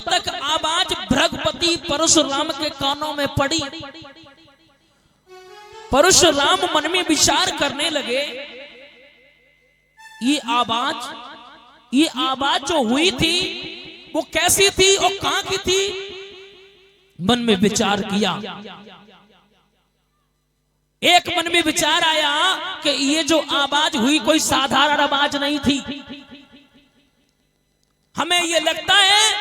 तक आवाज भृगुपति परशुराम के कानों में पड़ी। परशुराम मन में विचार करने लगे, ये आवाज जो हुई थी वो कैसी थी और कहां की थी। मन में विचार किया, एक मन में विचार आया कि ये जो आवाज हुई कोई साधारण आवाज नहीं थी। हमें ये लगता है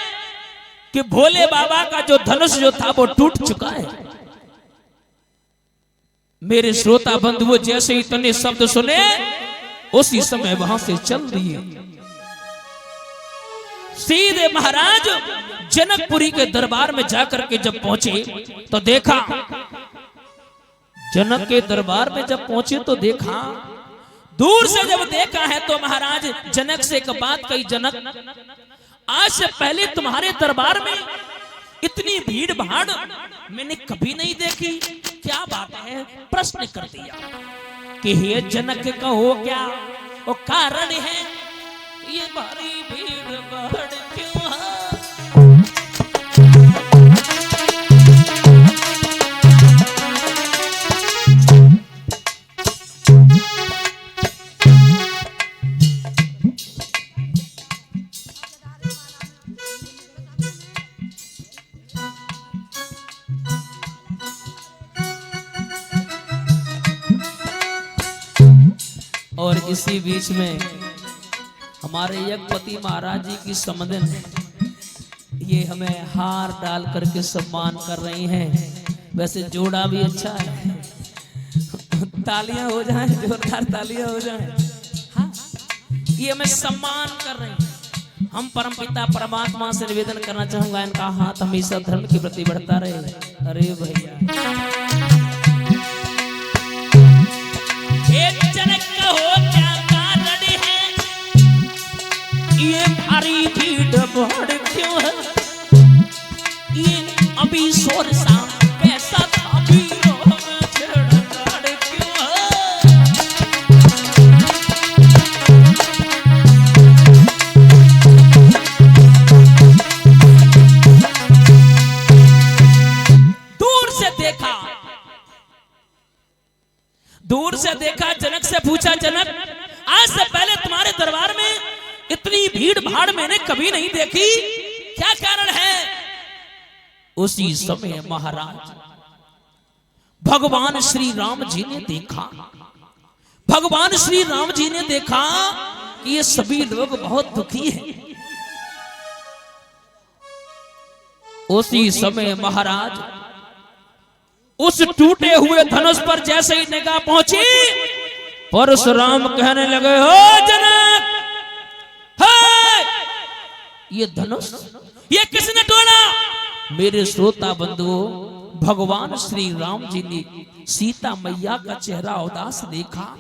कि भोले बाबा का जो धनुष जो था वो टूट चुका है। मेरे श्रोता बंधुओं, जैसे ही तने शब्द सुने उसी समय वहां से चल दिए। सीधे महाराज जनकपुरी के दरबार में जाकर के जब पहुंचे तो देखा, जनक के दरबार में जब पहुंचे तो देखा, दूर से जब देखा है तो महाराज जनक से एक बात कही, जनक आज से पहले तुम्हारे दरबार में इतनी भीड़ भाड़ मैंने कभी नहीं देखी, क्या बात है। प्रश्न कर दिया कि हे जनक कहो क्या वो कारण है, ये भारी भीड़ भाड़ क्यों है। और इसी बीच में हमारे यज्ञपति महाराज जी की समधन है, ये हमें हार डाल करके सम्मान कर रही हैं। वैसे जोड़ा भी अच्छा है, तालियां हो जाएं, जोरदार तालियां हो जाएं। हाँ, ये हमें सम्मान कर रहे हैं। हम परमपिता परमात्मा से निवेदन करना चाहूंगा, इनका हाथ हमेशा धर्म के प्रति बढ़ता रहे। अरे भैया ये भारी भीड़ भाड़ क्यों है, ये अभी शोर सा कैसा था, भीड़ों में छेड़छाड़ क्यों है। दूर से देखा, जनक से पूछा, जनक आज से पहले तुम्हारे दरबार में इतनी भीड़ भाड़ मैंने कभी नहीं देखी, क्या कारण है। उसी समय महाराज भगवान श्री राम जी ने देखा, भगवान श्री राम जी ने देखा कि ये सभी लोग बहुत दुखी हैं। उसी समय महाराज उस टूटे हुए धनुष पर जैसे ही निगाह पहुंची, परशुराम कहने लगे, हो जनक, ये धनुष ये किसने तोड़ा। मेरे श्रोता बंधुओं, भगवान श्री राम जी ने सीता मैया का चेहरा उदास देखा,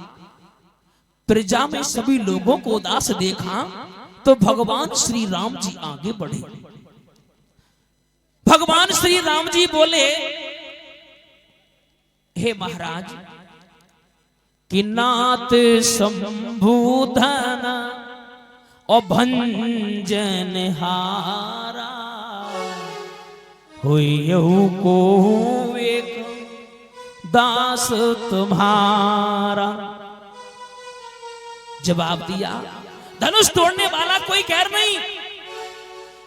प्रजा में सभी लोगों को उदास देखा, तो भगवान श्री राम जी आगे बढ़े। भगवान श्री राम जी बोले, हे महाराज, कि नाथ शंभुधन और भंजन हारा, होयहु को एक दास तुम्हारा। जवाब दिया, धनुष तोड़ने वाला कोई गैर नहीं,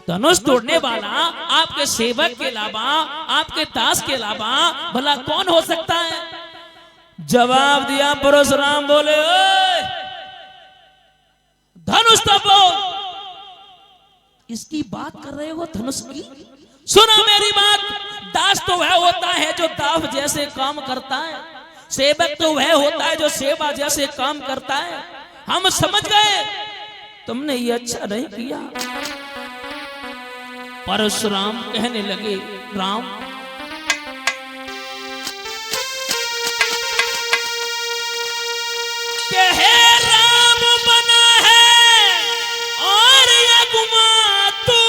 धनुष तोड़ने वाला आपके सेवक के अलावा, आपके दास के अलावा भला कौन हो सकता है। जवाब दिया परशुराम, बोले, धनुष तो बोल, इसकी बात कर रहे हो धनुष की। सुना मेरी बात, दास तो वह होता है जो दास जैसे काम करता है, सेवक तो वह होता है जो सेवा जैसे काम करता है। हम समझ गए, तुमने ये अच्छा नहीं किया। परशुराम कहने लगे, राम, कहे राम बना है और यज्ञमा तू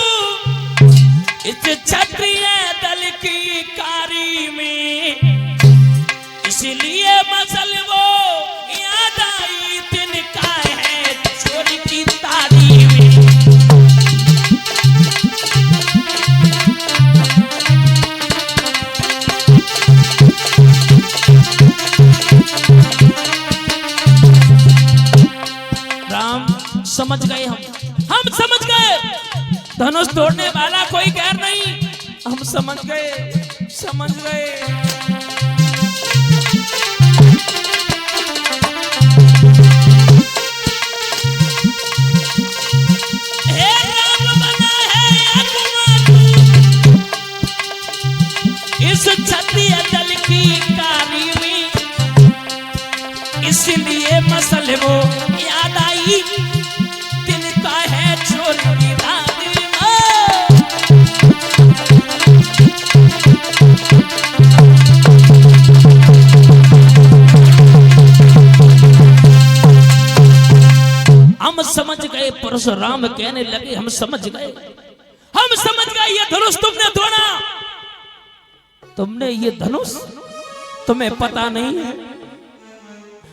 इस क्षत्रिय दल की कारी में, इसलिए मसल वो याद आई तिनका है चोरी की तारी में। धनुष तोड़ने वाला कोई गैर नहीं। हम समझ गए, समझ गए। इस क्षत्रिय दल की कारी में इसलिए मसल वो याद आई, तिनका है चोर की दादी हम समझ गए। परशुराम कहने लगे हम समझ गए, हम समझ गए। ये धनुष तुमने तोड़ा, तुमने ये धनुष, तुम्हें पता नहीं है,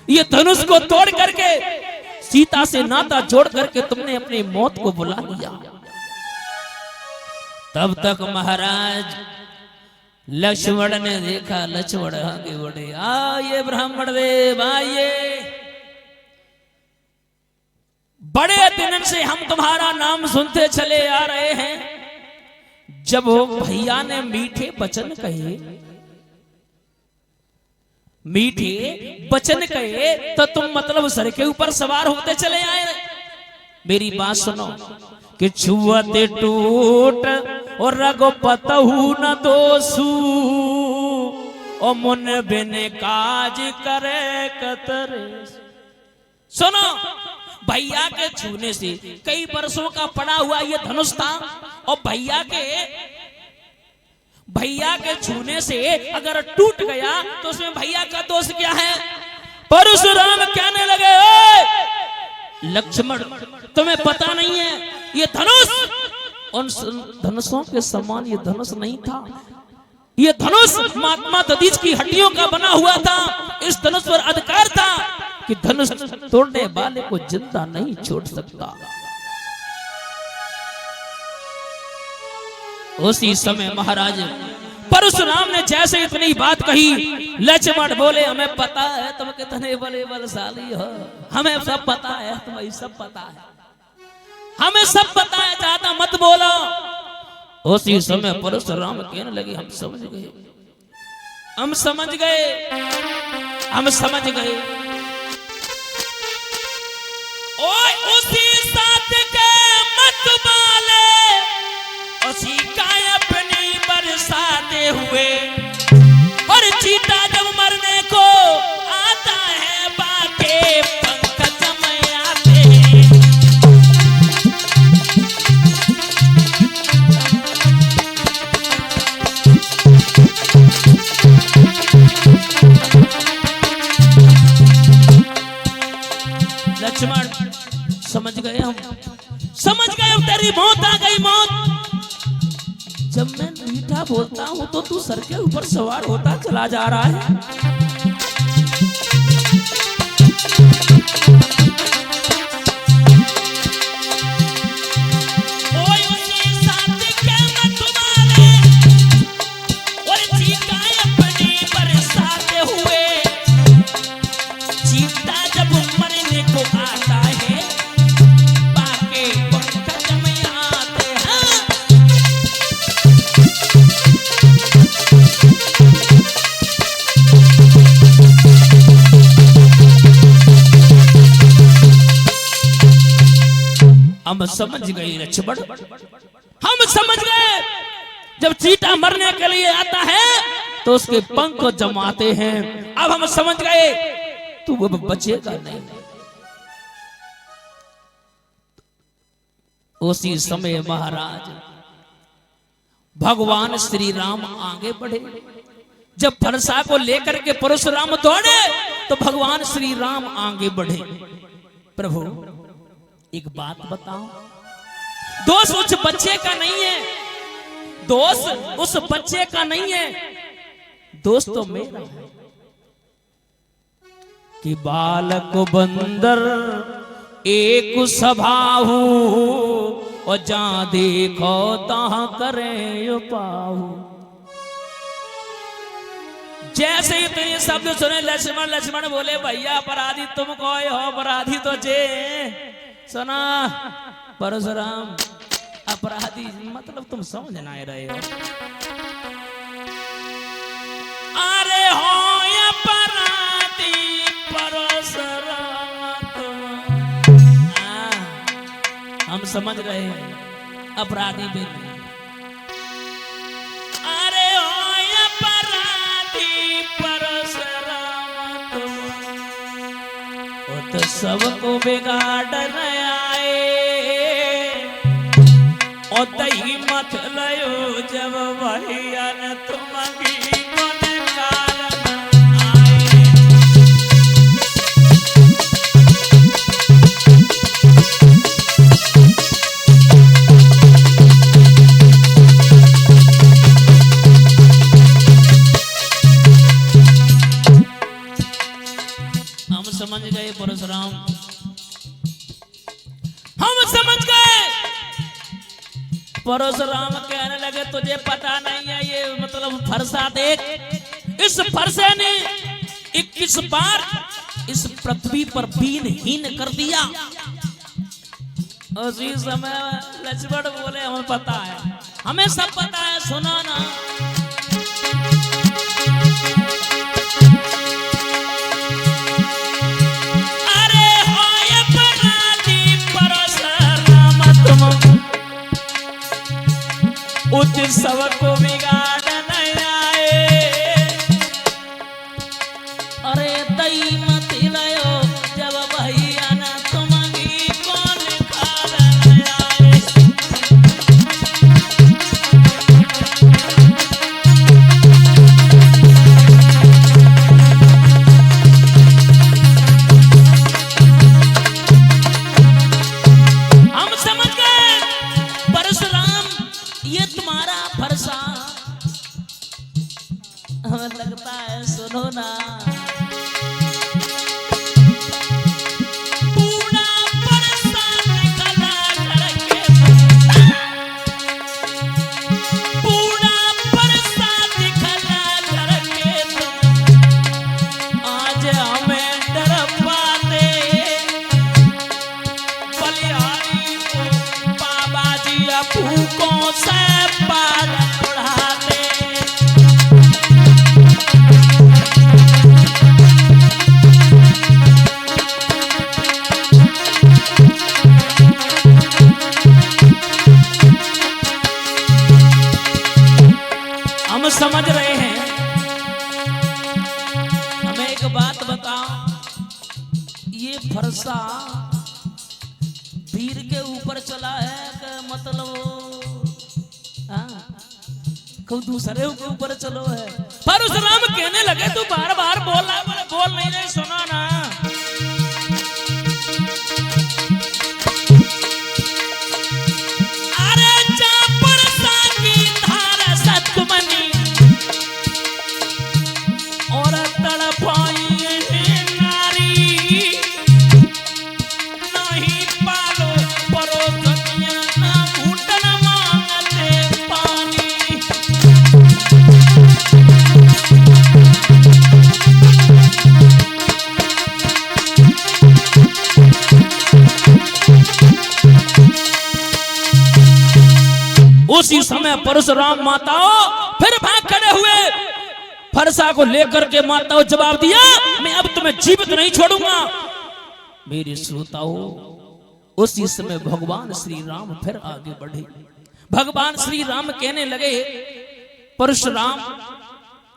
ये धनुष को तोड़ करके सीता से नाता जोड़ करके तुमने अपनी मौत को बुला लिया। तब तक महाराज लक्ष्मण ने देखा, लक्ष्मण आगे बढ़े, आइए ब्राह्मण देव आइए, बड़े दिन से हम तुम्हारा नाम सुनते चले आ रहे हैं। जब वो भैया ने मीठे वचन कहे, मीठे वचन कहे, तो तुम मतलब सर के ऊपर सवार होते चले आए। मेरी बात सुनो कि छुअते टूट और रघुपतहु न दोषु और मुन बिन काज करे कतरे। सुनो, भैया के छूने से कई वर्षों का पड़ा हुआ ये धनुष था, और भैया के छूने से अगर टूट गया तो उसमें भैया का दोष क्या है? परशुराम कहने लगे, लक्ष्मण तुम्हें पता नहीं है, ये धनुष उन धनुषों के समान ये धनुष नहीं था। ये धनुष महात्मा दधीच की हड्डियों का बना हुआ था। इस धनुष पर अधिकार था कि धनुष तोड़ने वाले को जिंदा नहीं छोड़ सकता। उसी समय महाराज परशुराम ने जैसे इतनी बात कही, लक्ष्मण बोले हमें पता है तुम कितने बड़े बलशाली हो, हमें सब पता है, तुम्हें सब पता है, हमें सब पता है, ज्यादा मत बोलो। उसी समय परशुराम कहने लगे हम समझ गए, हम समझ गए, हम समझ गए। ओए उसी साथ के मत वाले उसी का अपनी बरसाते हुए, और चीता जब मरने को आता है बाके पंकज में आते हैं। लक्ष्मण समझ गए, हम समझ गए, तेरी मौत आ गई, मौत। जब मैं मीठा बोलता हूं तो तू सर के ऊपर सवार होता चला जा रहा है। और चीता अपनी बरसाते हुए, चीता जब मरने को आता है बाके पंकज में आते हैं। हम समझ गए लक्ष्मण, हम समझ गए। जब चीता मरने के लिए आता है तो उसके पंख जमाते हैं। अब हम समझ गए तू वो बचेगा नहीं। उसी समय महाराज भगवान श्री राम आगे बढ़े। जब फरसा को लेकर के परशुराम दौड़े तो भगवान श्री राम आगे बढ़े। प्रभु एक बात बताओ, दोष उस बच्चे का नहीं है, दोष उस बच्चे का नहीं है, दोष तो मेरा है कि बालक बंदर एक स्वभाव और जहां देखो तहां करे उपाहु। जैसे ही तो ये शब्द सुने लक्ष्मण बोले भैया अपराधी तुम कोई हो, अपराधी तो जे सुना। परशुराम अपराधी मतलब तुम समझ ना रहे हो। अरे हो अपराधी परशुराम तुम, हम समझ रहे हैं अपराधी भी नहीं। अरे हो अपराधी परशुराम तुम, वो तो सबको बिगाड़ आए, और दही मत लयो जब भैया न तुम्हारी कोन कारण आए। हम समझ गए परशुराम, हम समझ गए। परशुराम कहने लगे तुझे पता नहीं है ये मतलब फरसा देख, इस फरसे ने 21 बार इस पृथ्वी पर बीनहीन कर दिया। उसी समय लक्ष्मण बोले हमें पता है, हमें सब पता है, सुना ना। अरे हो अपराधी परशुराम तुम, उच्च सबको बिगाड़ नहीं आए। अरे दई मत लयो जब भैया न तुम्हारी कौन कारण आए। हम समझ गए परशुराम ये तुम्हारा फरसा, हमें लगता है सुनो ना। पूरा फरसा निकला करके, पूरा फरसा निकला करके आज हमें डरवा दे। बलिहारी को बाबा जी फूकों से पार उड़ा दे। हम समझ रहे हैं। हमें एक बात बताओ, ये फरसा वीर के ऊपर चला है कि मतलब को दूसरे के ऊपर चलो है। परशुराम कहने लगे तू बार बार बोल रहा है, बोल नहीं रहे, सुना ना। अरे जा परसा की धारा सतमनी और तड़पाई नारी, नहीं पालो परोसनिया ना घुटन मांगते पानी। उसी समय परशुराम माताओं फिर भाग खड़े हुए, फरसा को लेकर के माताओं जवाब दिया मैं अब तुम्हें जीवित नहीं छोड़ूंगा। मेरे श्रोताओं उसी समय भगवान श्री राम फिर आगे बढ़े। भगवान श्री राम कहने लगे परशुराम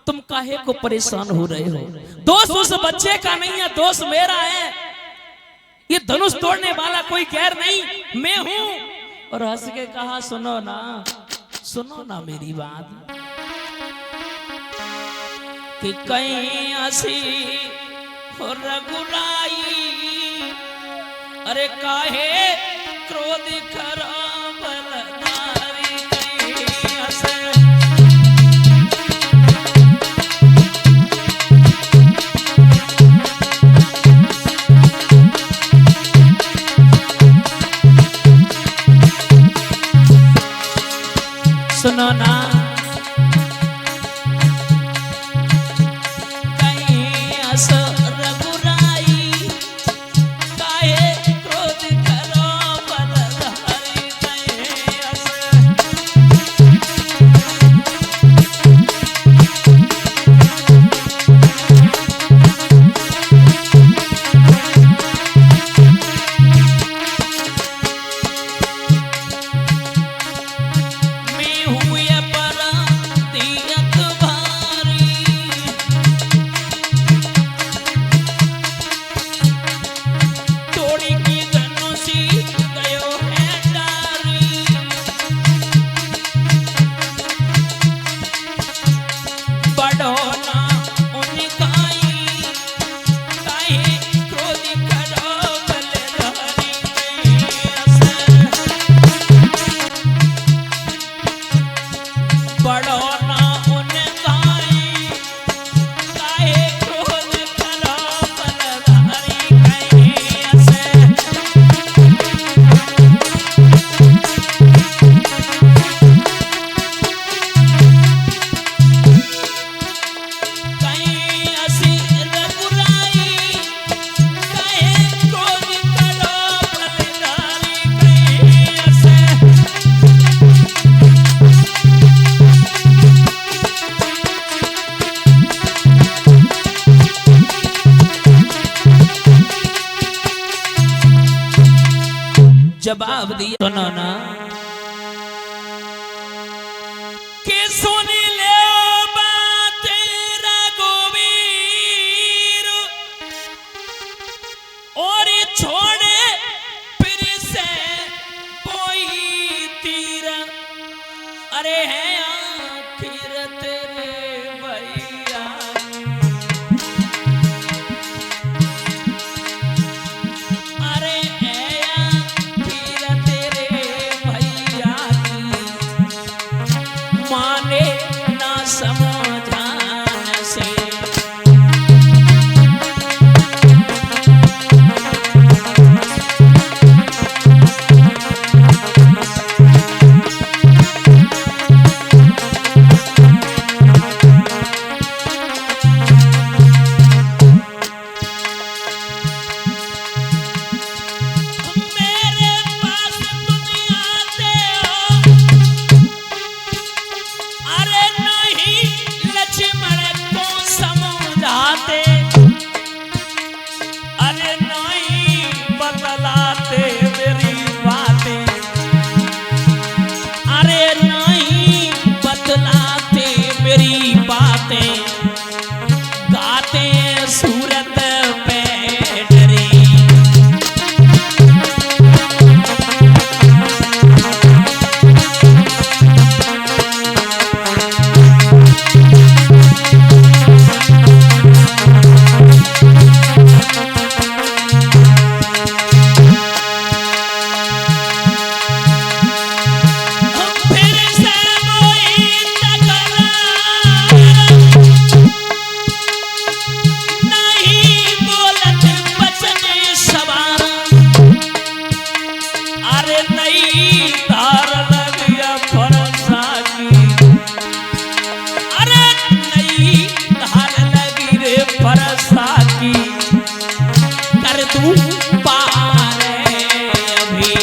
तुम काहे को परेशान हो रहे हो, दोष उस बच्चे का नहीं है, दोष मेरा है। ये धनुष तोड़ने वाला कोई गैर नहीं, मैं हूं। और हंस के कहा सुनो ना, सुनो ना मेरी बात, कि कहीं हंसी हो रघुराई, अरे काहे क्रोध खराब नारी कहीं हंसे। सुनो ना पढ़ो ना उनकाई काहे क्रोध करो बलधारी कहीं ऐसे कहीं ऐसी रघुराई काहे क्रोध करो बलधारी कहीं ऐसे जवाब दिया सुनो ना कि सुन ले बात रघुवीर और छोड़े फिर से कोई तीर अरे है आखिर तेरे भैया अरे है आखिर तेरे भैया की माने ना समाधान से मेरे पास तुम आते हो अरे नहीं लक्ष्मण को समझाते अरे नहीं बतलाते मेरी बातें अरे नहीं बतलाते मेरी बातें गाते सूरत पे डरे फिर से वही तकरार नहीं बोलत बचन सवार अरे नहीं धार लगिया फरसा की अरे नहीं धार लगी रे फरसा की कर तू पार अभी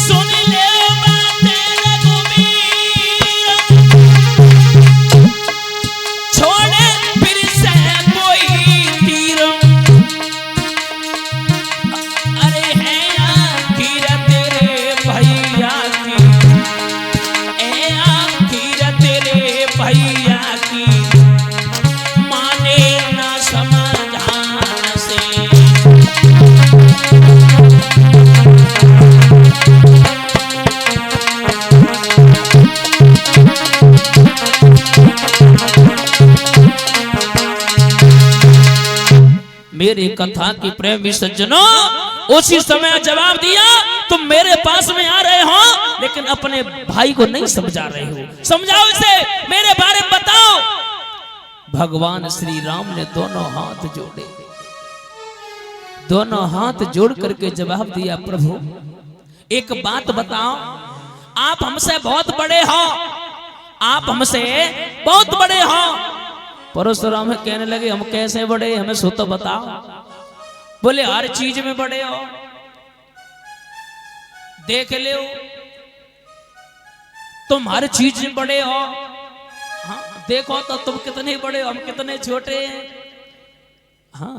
सुन ले बात रघुवीर छोड़े फिर से कोई तीर अरे है आखिर तेरे भैया की ए आखिर तेरे भैया की माने ना समाधान से मेरी कथा की प्रेमी सज्जनों उसी समय जवाब दिया तुम मेरे पास में आ रहे हो लेकिन अपने भाई को नहीं समझा रहे हो समझाओ इसे मेरे बारे में बताओ भगवान श्री राम ने दोनों हाथ जोड़े दोनों हाथ जोड़ करके जवाब दिया प्रभु एक बात बताओ आप हमसे बहुत बड़े हो आप हमसे बहुत बड़े हो परशुराम कहने लगे हम कैसे बड़े हमें सो तो बताओ बोले हर चीज में बड़े हो देख ले तुम हर चीज में बड़े हो हाँ देखो तो तुम कितने बड़े हो हम कितने छोटे हैं हाँ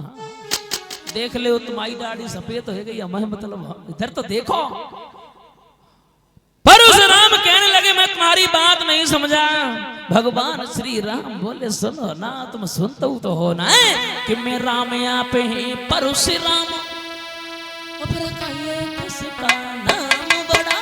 देख ले तुम्हारी दाढ़ी सफेद हो गई हमें मतलब इधर तो देखो परशुराम कहने लगे मैं तुम्हारी बात नहीं समझा भगवान श्री राम बोले सुनो ना तुम सुनते तो हो ना कि मैं राम यहाँ पे है परशुराम किसका नाम बड़ा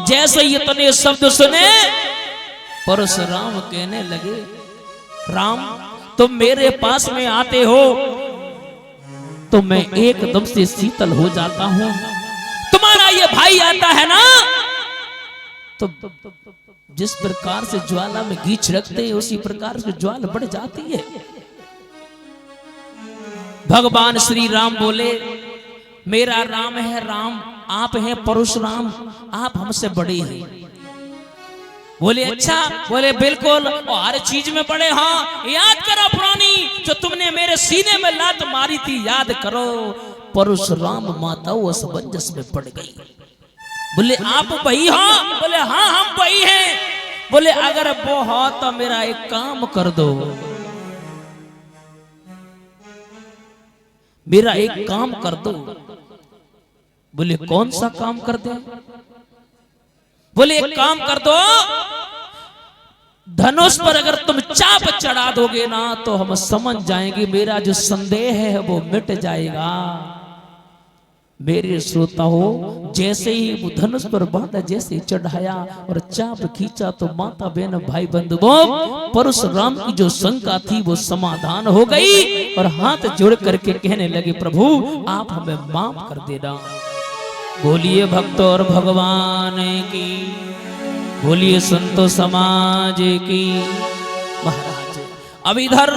जैसे ये इतने शब्द सुने परशुराम कहने लगे, राम तुम मेरे पास में आते हो तो मैं एकदम से शीतल हो जाता हूं। तुम्हारा ये भाई आता है ना, तो जिस प्रकार से ज्वाला में घी छिड़कते हैं उसी प्रकार से ज्वाला बढ़ जाती है। भगवान श्री राम बोले, मेरा राम है राम, आप हैं परशुराम, आप हमसे बड़े हैं। बोले अच्छा, बोले बिल्कुल, और हर चीज में बड़े। हाँ याद करो पुरानी, जो तुमने मेरे सीने में लात मारी थी, याद करो। परशुराम माता असमंजस में पड़ गई। बोले आप वही हो? बोले हाँ हम वही हैं। बोले अगर वो हो तो मेरा एक काम कर दो, मेरा एक काम कर दो। बोले कौन सा काम कर दे? बोले एक काम कर दो, धनुष पर अगर तुम चाप चढ़ा दोगे ना तो हम समझ जाएंगे, मेरा जो संदेह है वो मिट जाएगा। मेरे श्रोता हो, जैसे ही वो धनुष पर बांधा, जैसे ही चढ़ाया और चाप खींचा तो माता बहन भाई बंधुओं, परशुराम की जो शंका थी वो समाधान हो गई और हाथ जोड़ करके कहने लगे, प्रभु आप हमें माफ कर देना। बोलिए भक्तों और भगवान की, बोलिए संतो समाज की। महाराज अब इधर